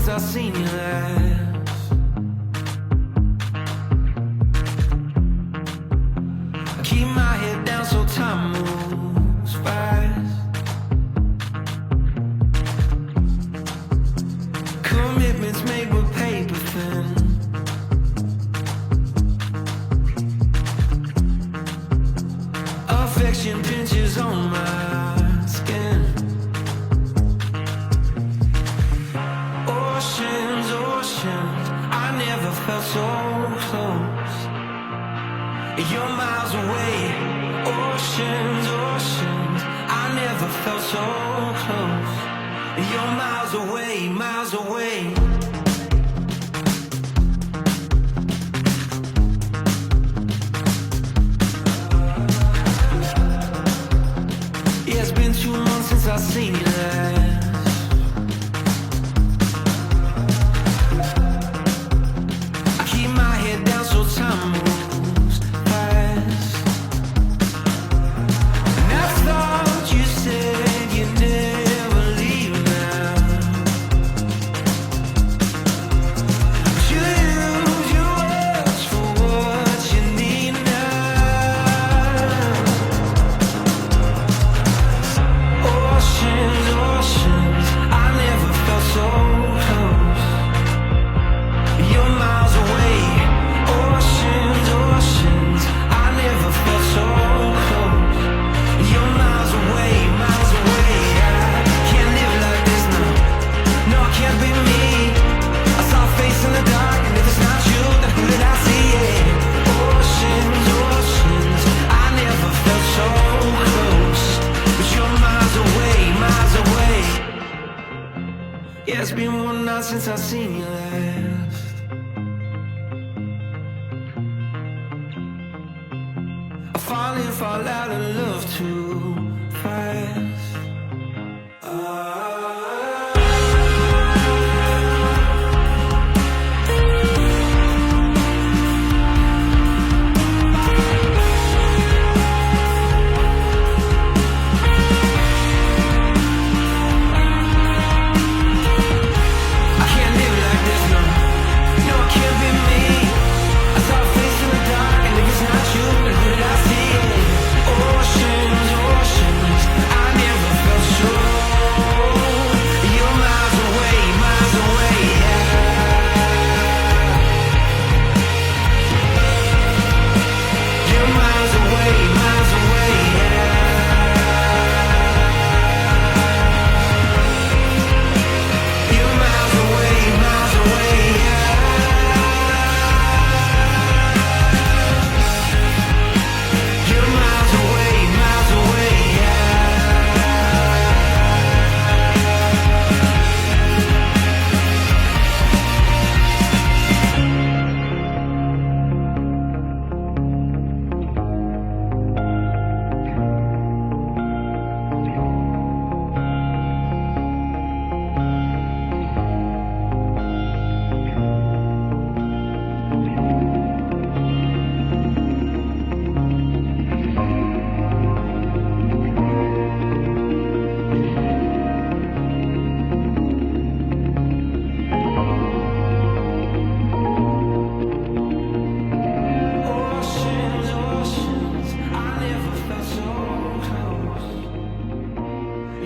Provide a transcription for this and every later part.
since I seen you last. I keep my head down so time moves fast. Commitments made with paper thin. Affection pinches on my skin. Oceans, oceans, I never felt so close. You're miles away. Oceans, oceans, I never felt so close. You're miles away, miles away. Yeah, it's been 2 months since I seen you last. I keep my head down so time moves fast. And I thought you said you'd never leave now. But you use your words for what you need now. Oceans, oceans, I never felt so close. You're miles away. Oceans, oceans, I never felt so close. You're miles away, miles away. I can't live like this now. No, it can't be me. I saw a face in the dark, and if it's not you, then who did I see? Yeah. Oceans, oceans, I never felt so close. But you're miles away, miles away. Yeah, it's been 1 night since I seen you last. I fall out of love too fast. I can't live like this, no. No, it can't be me. I saw a face in the dark, and if it's not you, then who did I see? Oceans, oceans, I never felt so. You're miles away, yeah. You're miles away, yeah. You're miles away, yeah. You're miles away, Oceans, oceans, I never felt so close.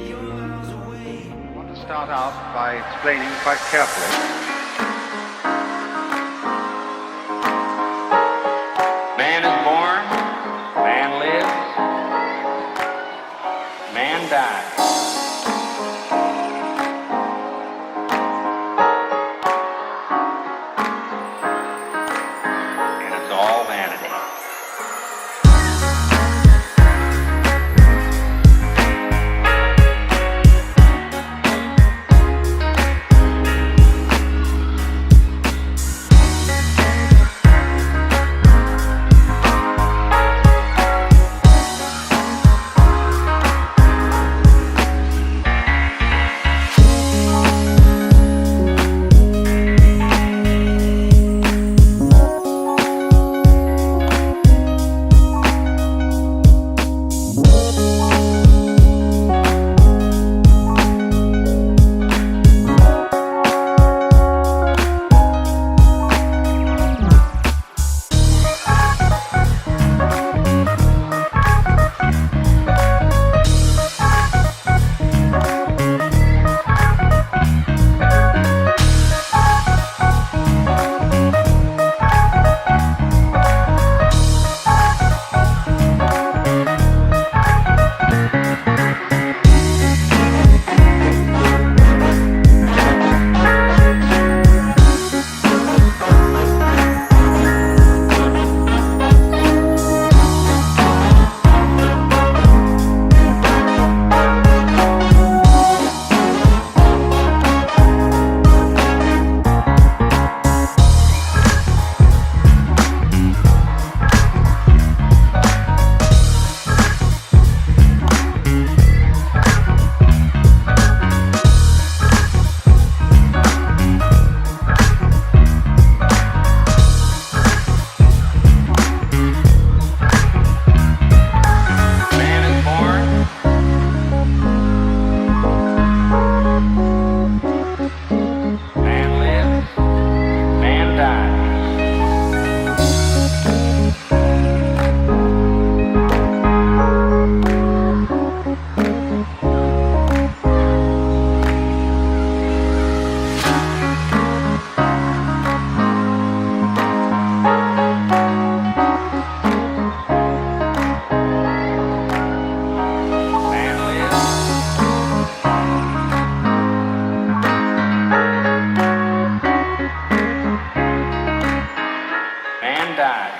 You're miles away. I want to start out by explaining quite carefully. Man is born, man lives, man dies. And it's all vanity. man dies.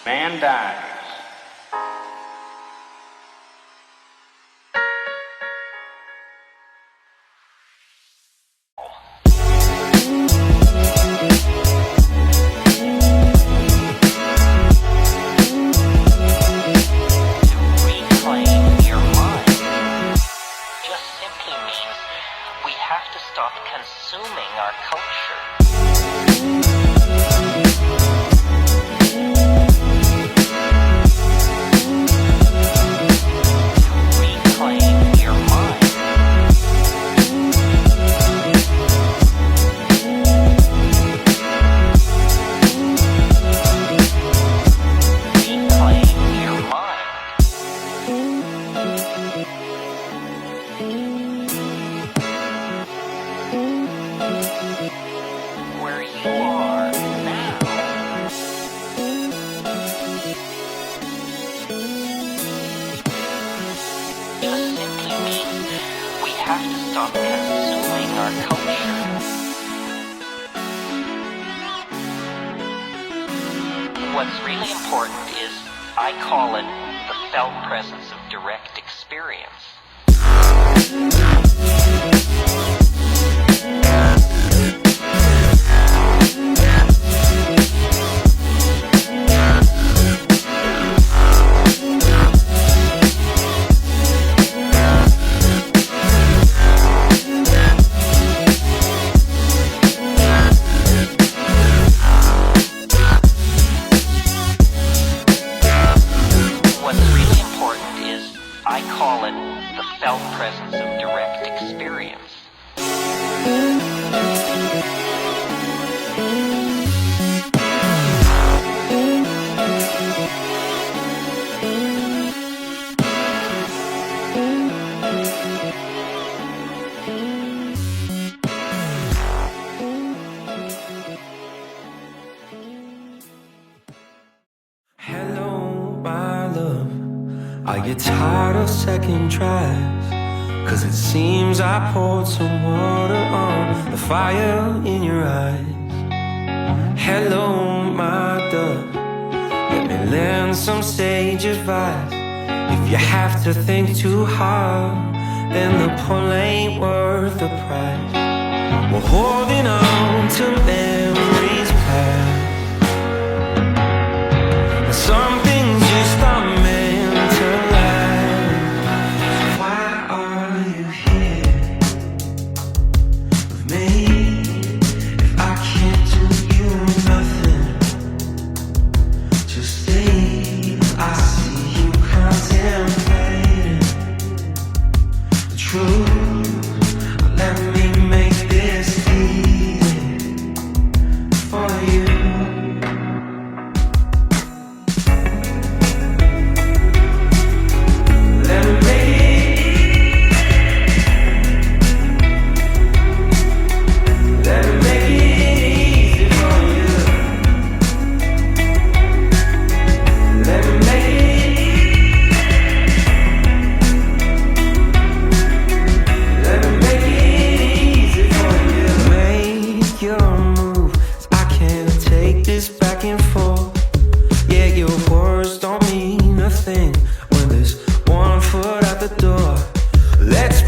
Man dies. To reclaim your mind just simply means we have to stop consuming our culture. Reclaim your mind. Reclaim your mind. Where you are now. Just simply means we have to stop consuming our culture. What's really important is, I call it the felt presence of direct experience. What's really important is, I call it the felt presence of direct experience. Hello, my love. Are you tired of second tries? Cause it seems I poured some water on the fire in your eyes. Hello, my dove. Let me lend some sage advice. If you have to think too hard, then the pull ain't worth the price. We're holding on to memories past. Some things just are meant to last. Why are you here with me if I can't do you nothing? Just stay. I see you contemplating the truth. Let me make this easy for you. Let's